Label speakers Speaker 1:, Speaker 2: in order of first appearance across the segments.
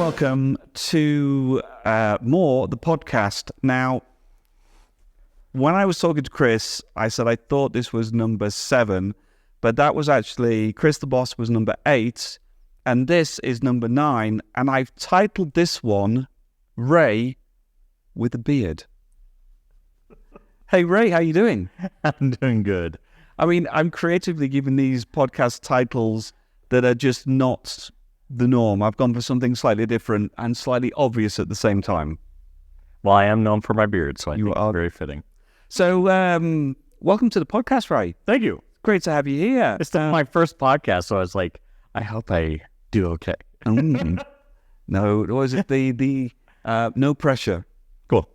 Speaker 1: welcome to More, the podcast. Now, when I was talking to Chris, I said I thought this was number 7, but that was actually, Chris the Boss was number 8, and this is number 9, and I've titled this one, Ray with a Beard. Hey, Ray, how you doing?
Speaker 2: I'm doing good.
Speaker 1: I mean, I'm creatively giving these podcast titles that are just not the norm. I've gone for something slightly different and slightly obvious at the same time.
Speaker 2: Well, I am known for my beard, so I think
Speaker 1: are
Speaker 2: it's very fitting.
Speaker 1: So, welcome to the podcast, Ray.
Speaker 2: Thank you.
Speaker 1: Great to have you here.
Speaker 2: It's my first podcast, so I was like, I hope I do okay.
Speaker 1: No, was it the no pressure?
Speaker 2: Cool.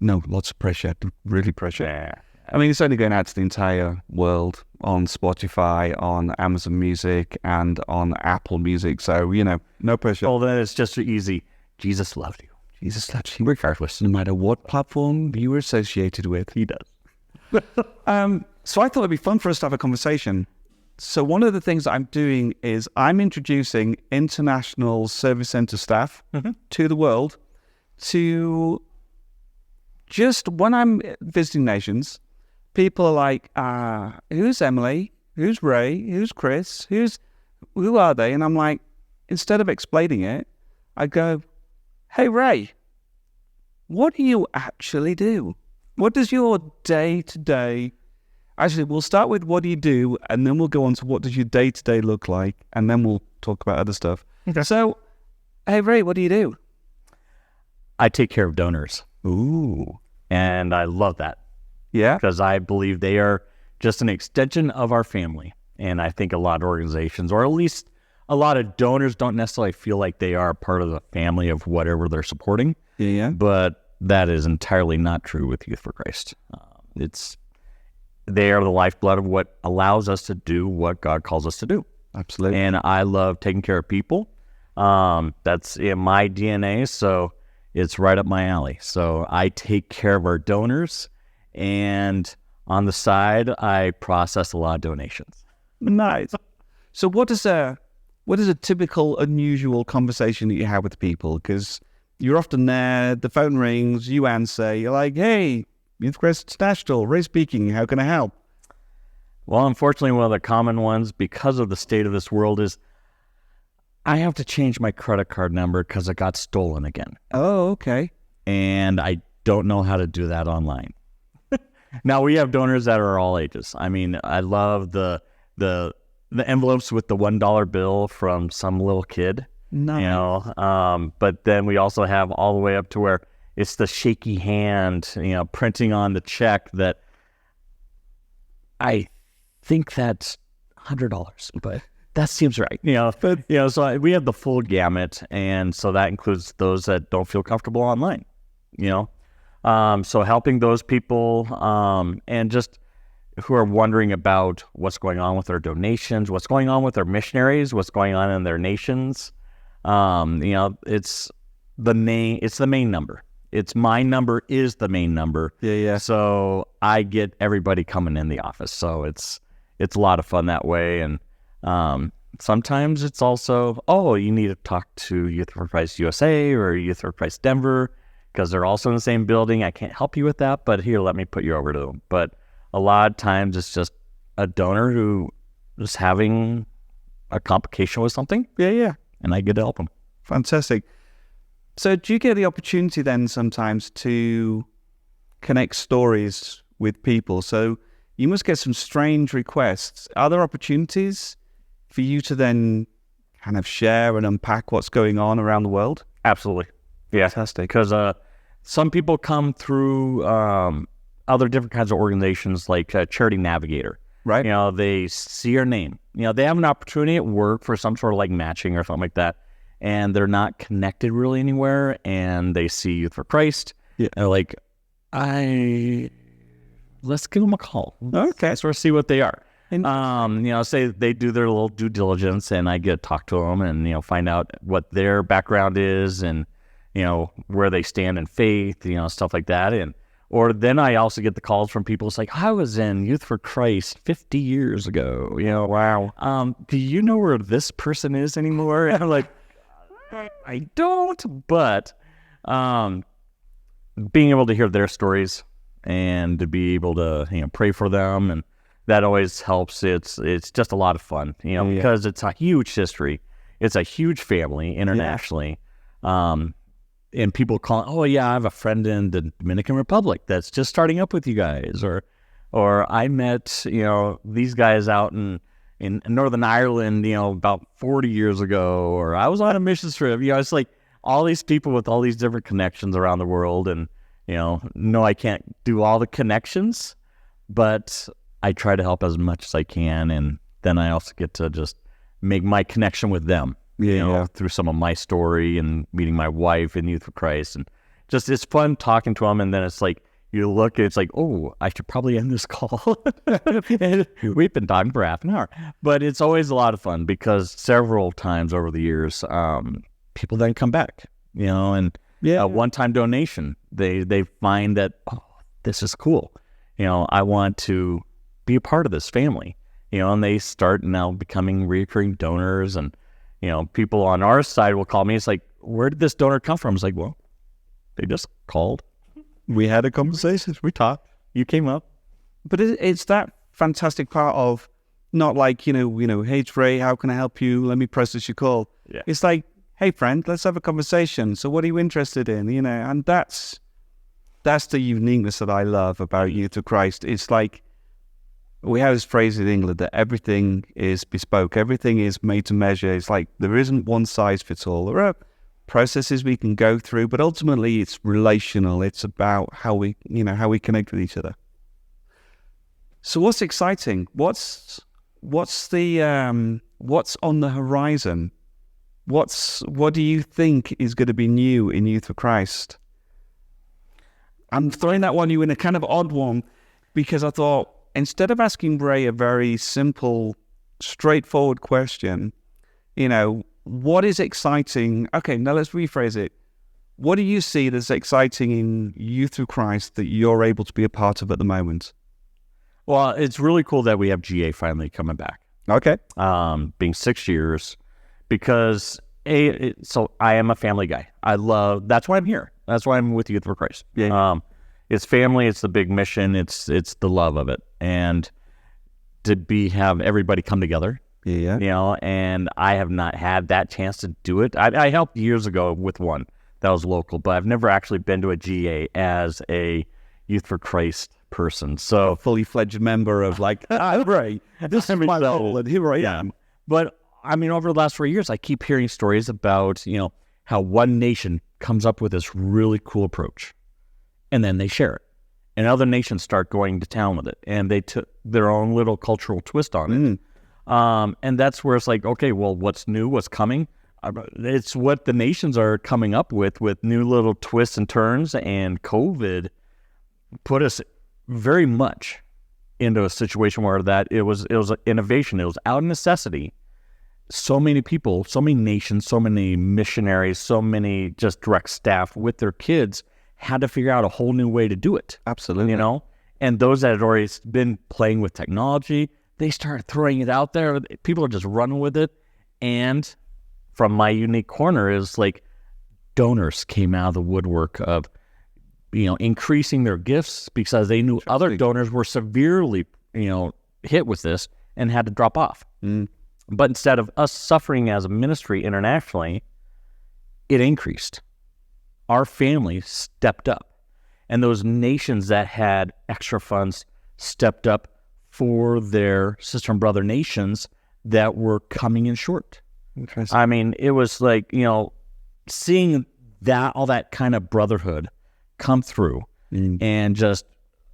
Speaker 1: No, lots of pressure. Really pressure.
Speaker 2: Yeah.
Speaker 1: I mean, it's only going out to the entire world on Spotify, on Amazon Music, and on Apple Music. So, no pressure.
Speaker 2: Well, then it's just easy. Jesus loved you.
Speaker 1: Jesus loves you regardless, no matter what platform you were associated with.
Speaker 2: He does.
Speaker 1: So I thought it'd be fun for us to have a conversation. So one of the things that I'm doing is I'm introducing international service center staff to the world to just, when I'm visiting nations, people are like, who's Emily? Who's Ray? Who's Chris? Who are they? And I'm like, instead of explaining it, I go, hey, Ray, what do you actually do? What does your day-to-day... Actually, we'll start with what do you do, and then we'll go on to what does your day-to-day look like, and then we'll talk about other stuff.
Speaker 2: Okay.
Speaker 1: So, hey, Ray, what do you do?
Speaker 2: I take care of donors.
Speaker 1: Ooh.
Speaker 2: And I love that.
Speaker 1: Yeah?
Speaker 2: Because I believe they are just an extension of our family. And I think a lot of organizations, or at least a lot of donors, don't necessarily feel like they are part of the family of whatever they're supporting.
Speaker 1: Yeah.
Speaker 2: But that is entirely not true with Youth for Christ. They are the lifeblood of what allows us to do what God calls us to do.
Speaker 1: Absolutely.
Speaker 2: And I love taking care of people. That's in my DNA, so it's right up my alley. So I take care of our donors, and on the side, I process a lot of donations.
Speaker 1: Nice. So what is a typical, unusual conversation that you have with people? Because you're often there, the phone rings, you answer, you're like, hey, Youth Quest National, Ray speaking, how can I help?
Speaker 2: Well, unfortunately, one of the common ones, because of the state of this world, is I have to change my credit card number because it got stolen again.
Speaker 1: Oh, okay.
Speaker 2: And I don't know how to do that online. Now, we have donors that are all ages. I mean, I love the envelopes with the $1 bill from some little kid.
Speaker 1: Nice.
Speaker 2: But then we also have all the way up to where it's the shaky hand, printing on the check that I think that's $100, but that seems right. So we have the full gamut, and so that includes those that don't feel comfortable online. So helping those people, and just who are wondering about what's going on with their donations, what's going on with their missionaries, what's going on in their nations. It's the main number. It's my number is the main number.
Speaker 1: Yeah.
Speaker 2: So I get everybody coming in the office. So it's a lot of fun that way. And sometimes it's also, you need to talk to Youth for Christ USA or Youth for Christ Denver because they're also in the same building. I can't help you with that, but here, let me put you over to them. But a lot of times it's just a donor who is having a complication with something.
Speaker 1: Yeah.
Speaker 2: And I get to help them.
Speaker 1: Fantastic. So do you get the opportunity then sometimes to connect stories with people? So you must get some strange requests. Are there opportunities for you to then kind of share and unpack what's going on around the world?
Speaker 2: Absolutely. Yeah.
Speaker 1: Fantastic.
Speaker 2: Because some people come through other different kinds of organizations like Charity Navigator.
Speaker 1: Right.
Speaker 2: They see your name. They have an opportunity at work for some sort of like matching or something like that. And they're not connected really anywhere, and they see Youth for Christ.
Speaker 1: Yeah.
Speaker 2: And they're like, let's give them a call.
Speaker 1: Okay.
Speaker 2: Sort of see what they are. Say they do their little due diligence, and I get to talk to them and, find out what their background is and, where they stand in faith, stuff like that. Or then I also get the calls from people. It's like, I was in Youth for Christ 50 years ago.
Speaker 1: Wow.
Speaker 2: Do you know where this person is anymore? And I'm like, I don't, but being able to hear their stories and to be able to pray for them, and that always helps. It's just a lot of fun, because it's a huge history. It's a huge family internationally. And people call, oh yeah, I have a friend in the Dominican Republic that's just starting up with you guys, or I met these guys out in Northern Ireland, about 40 years ago, or I was on a mission trip. It's like all these people with all these different connections around the world, and no, I can't do all the connections, but I try to help as much as I can, and then I also get to just make my connection with them. Through some of my story and meeting my wife in Youth for Christ, and just it's fun talking to them. And then it's like you look, it's like, oh, I should probably end this call. We've been talking for half an hour, but it's always a lot of fun because several times over the years, people then come back, and a one-time donation, they find that, oh, this is cool. I want to be a part of this family. And they start now becoming recurring donors, and people on our side will call me. It's like, where did this donor come from? It's like, well, they just called. We had a conversation. We talked. You came up.
Speaker 1: But it's that fantastic part of not like, hey, Ray, how can I help you? Let me process your call.
Speaker 2: Yeah.
Speaker 1: It's like, hey, friend, let's have a conversation. So what are you interested in? And that's the uniqueness that I love about Youth of Christ. It's like, we have this phrase in England that everything is bespoke. Everything is made to measure. It's like there isn't one size fits all. There are processes we can go through, but ultimately it's relational. It's about how we connect with each other. So what's exciting? What's on the horizon? What do you think is going to be new in Youth for Christ? I'm throwing that one you in a kind of odd one because I thought, instead of asking Ray a very simple, straightforward question, what is exciting? Okay, now let's rephrase it. What do you see that's exciting in Youth Through Christ that you're able to be a part of at the moment?
Speaker 2: Well, it's really cool that we have GA finally coming back.
Speaker 1: Okay.
Speaker 2: Being 6 years, because so I am a family guy. That's why I'm here. That's why I'm with Youth for Christ.
Speaker 1: Yeah.
Speaker 2: It's family. It's the big mission. It's the love of it, and to have everybody come together.
Speaker 1: Yeah.
Speaker 2: And I have not had that chance to do it. I helped years ago with one that was local, but I've never actually been to a GA as a Youth for Christ person. So
Speaker 1: a fully fledged member of Ray, this is my role, and here I am.
Speaker 2: But over the last 4 years, I keep hearing stories about how one nation comes up with this really cool approach, and then they share it, and other nations start going to town with it, and they took their own little cultural twist on it. And that's where it's like, okay, well, what's new? What's coming? It's what the nations are coming up with new little twists and turns. And COVID put us very much into a situation where it was an innovation. It was out of necessity. So many people, so many nations, so many missionaries, so many just direct staff with their kids had to figure out a whole new way to do it.
Speaker 1: Absolutely.
Speaker 2: And those that had already been playing with technology, they started throwing it out there. People are just running with it. And from my unique corner is like donors came out of the woodwork of, increasing their gifts because they knew other donors were severely, hit with this and had to drop off. But instead of us suffering as a ministry internationally, it increased. Our family stepped up. And those nations that had extra funds stepped up for their sister and brother nations that were coming in short.
Speaker 1: Interesting.
Speaker 2: It was like, seeing all that kind of brotherhood come through and just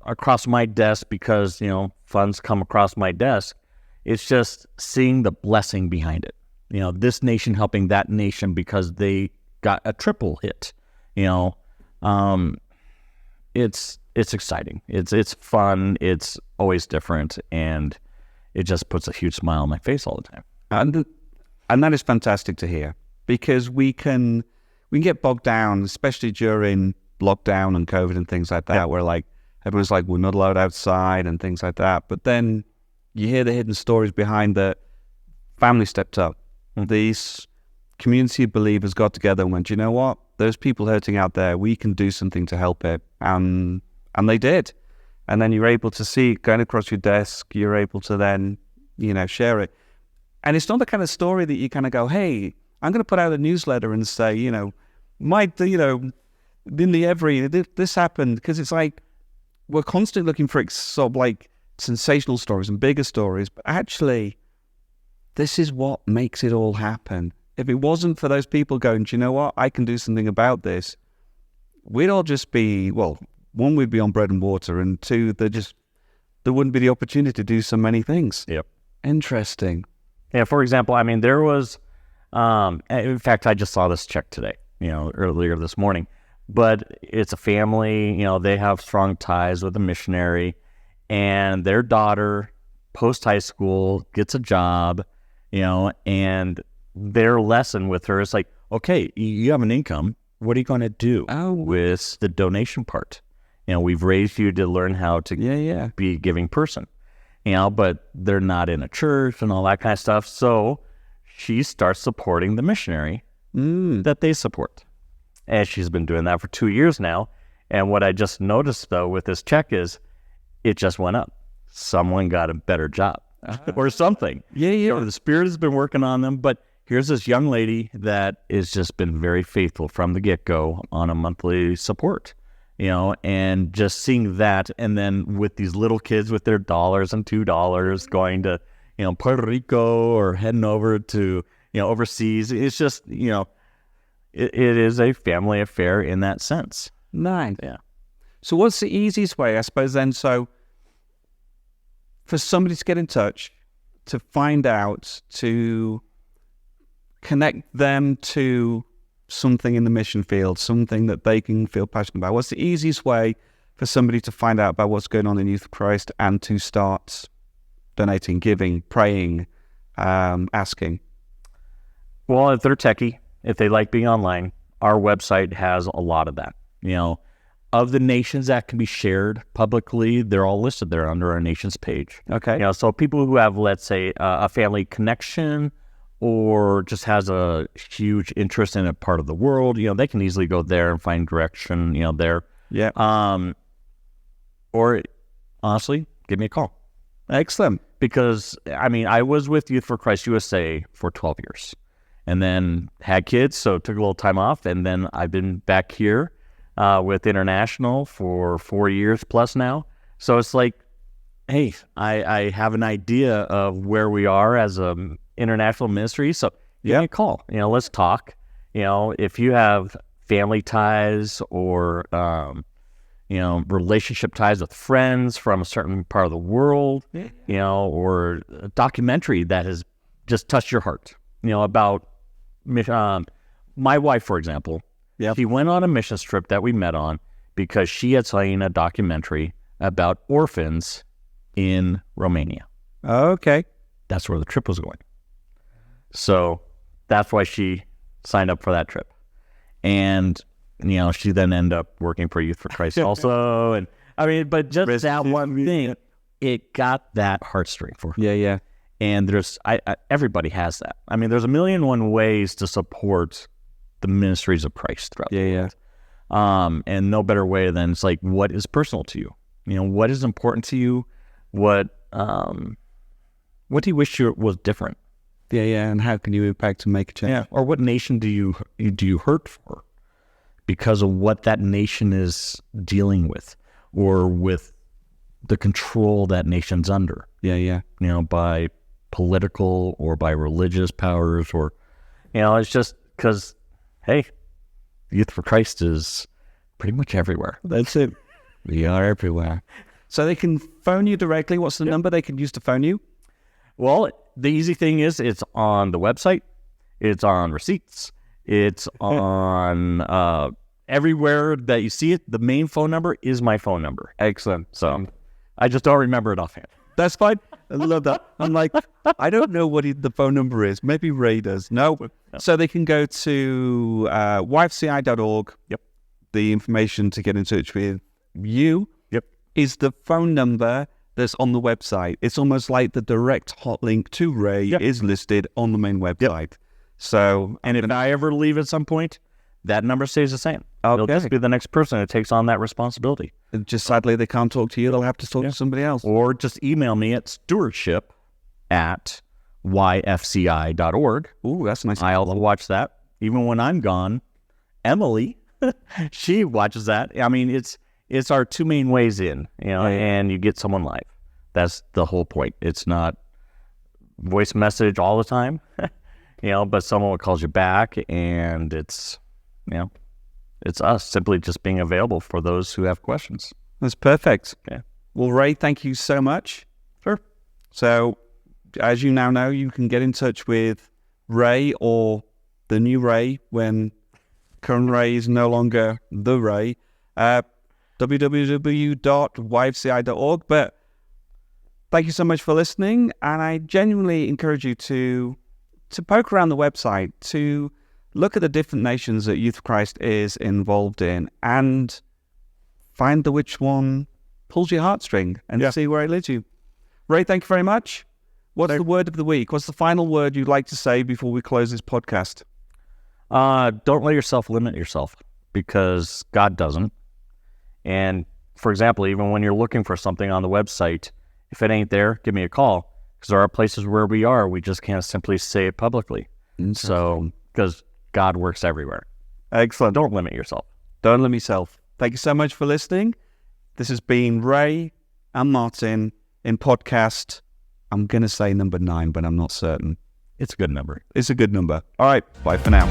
Speaker 2: across my desk because, funds come across my desk. It's just seeing the blessing behind it. This nation helping that nation because they got a triple hit. It's exciting. It's fun. It's always different, and it just puts a huge smile on my face all the time.
Speaker 1: And that is fantastic to hear because we can get bogged down, especially during lockdown and COVID and things like that,
Speaker 2: Yeah.
Speaker 1: where everyone's like, we're not allowed outside and things like that. But then you hear the hidden stories behind the family stepped up. These community of believers got together and went, you know what? There's people hurting out there. We can do something to help it. And they did. And then you're able to see going across your desk, you're able to then, share it. And it's not the kind of story that you kind of go, hey, I'm going to put out a newsletter and say, this happened. Because it's like, we're constantly looking for sort of like sensational stories and bigger stories. But actually, this is what makes it all happen. If it wasn't for those people going, do you know what? I can do something about this. We'd all just be, well, one, we'd be on bread and water. And two, there wouldn't be the opportunity to do so many things.
Speaker 2: Yep.
Speaker 1: Interesting.
Speaker 2: Yeah, for example, I mean, there was, in fact, I just saw this check today, earlier this morning, but it's a family, they have strong ties with a missionary, and their daughter, post-high school, gets a job, and their lesson with her is like, okay, you have an income. What are you going to do with the donation part? We've raised you to learn how to be a giving person. But they're not in a church and all that kind of stuff. So she starts supporting the missionary that they support. And she's been doing that for 2 years now. And what I just noticed, though, with this check is it just went up. Someone got a better job or something. The Spirit has been working on them. But here's this young lady that has just been very faithful from the get-go on a monthly support. And just seeing that, and then with these little kids with their $1 and $2 going to, Puerto Rico or heading over to, overseas, it's just, it is a family affair in that sense.
Speaker 1: Nice.
Speaker 2: Yeah.
Speaker 1: So what's the easiest way, I suppose, then? So for somebody to get in touch, to find out, to connect them to something in the mission field, something that they can feel passionate about. What's the easiest way for somebody to find out about what's going on in Youth of Christ and to start donating, giving, praying, asking?
Speaker 2: Well, if they're techie, if they like being online, our website has a lot of that. Of the nations that can be shared publicly, they're all listed there under our nations page.
Speaker 1: Okay.
Speaker 2: So people who have, let's say, a family connection, or just has a huge interest in a part of the world, they can easily go there and find direction, there.
Speaker 1: Yeah.
Speaker 2: Or honestly, give me a call.
Speaker 1: Excellent.
Speaker 2: Because, I was with Youth for Christ USA for 12 years and then had kids, so took a little time off. And then I've been back here with International for 4 years plus now. So it's like, hey, I have an idea of where we are as a international ministry, so give me a call. Let's talk. If you have family ties or relationship ties with friends from a certain part of the world, or a documentary that has just touched your heart, about my wife, for example. She went on a mission trip that we met on because she had seen a documentary about orphans in Romania.
Speaker 1: Okay.
Speaker 2: That's where the trip was going. So that's why she signed up for that trip. And, she then ended up working for Youth for Christ also. And but just that one thing, it got that heartstring for her.
Speaker 1: Yeah.
Speaker 2: And there's, everybody has that. There's 1,000,001 ways to support the ministries of Christ throughout the world. And no better way than it's like, what is personal to you? What is important to you? What do you wish was different?
Speaker 1: Yeah, and how can you impact and make a change?
Speaker 2: Yeah, or what nation do you hurt for because of what that nation is dealing with, or with the control that nation's under?
Speaker 1: Yeah.
Speaker 2: By political or by religious powers, or it's just because, hey, Youth for Christ is pretty much everywhere.
Speaker 1: That's it. We are everywhere. So they can phone you directly. What's the number they can use to phone you?
Speaker 2: Well, the easy thing is it's on the website. It's on receipts. It's on everywhere that you see it. The main phone number is my phone number.
Speaker 1: Excellent.
Speaker 2: So I just don't remember it offhand.
Speaker 1: That's fine. I love that. I'm like, I don't know what the phone number is. Maybe Ray does. No. So they can go to yfci.org.
Speaker 2: Yep.
Speaker 1: The information to get in touch with you is the phone number that's on the website. It's almost like the direct hot link to Ray is listed on the main website. So,
Speaker 2: And if I ever leave at some point, that number stays the same. It'll
Speaker 1: okay.
Speaker 2: just be the next person that takes on that responsibility.
Speaker 1: Just sadly, they can't talk to you. They'll have to talk to somebody else.
Speaker 2: Or just email me at stewardship@yfci.org.
Speaker 1: Ooh, that's nice.
Speaker 2: I'll watch that. Even when I'm gone, Emily, she watches that. I mean, it's our two main ways in, and you get someone live. That's the whole point. It's not voice message all the time, but someone calls you back, and it's us simply just being available for those who have questions.
Speaker 1: That's perfect.
Speaker 2: Okay.
Speaker 1: Well, Ray, thank you so much.
Speaker 2: Sure.
Speaker 1: So, as you now know, you can get in touch with Ray or the new Ray when current Ray is no longer the Ray. www.yfci.org. But thank you so much for listening, and I genuinely encourage you to poke around the website, to look at the different nations that Youth for Christ is involved in, and find which one pulls your heartstring and see where it leads you. Ray, thank you very much. What's the word of the week? What's the final word you'd like to say before we close this podcast?
Speaker 2: Don't let yourself limit yourself, because God doesn't. And for example, even when you're looking for something on the website, if it ain't there, give me a call, because there are places where we just can't simply say it publicly. So, because God works everywhere.
Speaker 1: Excellent.
Speaker 2: Don't limit yourself.
Speaker 1: Don't limit yourself. Thank you so much for listening. This has been Ray and Martin in podcast, I'm going to say number 9, but I'm not certain.
Speaker 2: It's a good number.
Speaker 1: It's a good number. All right. Bye for now.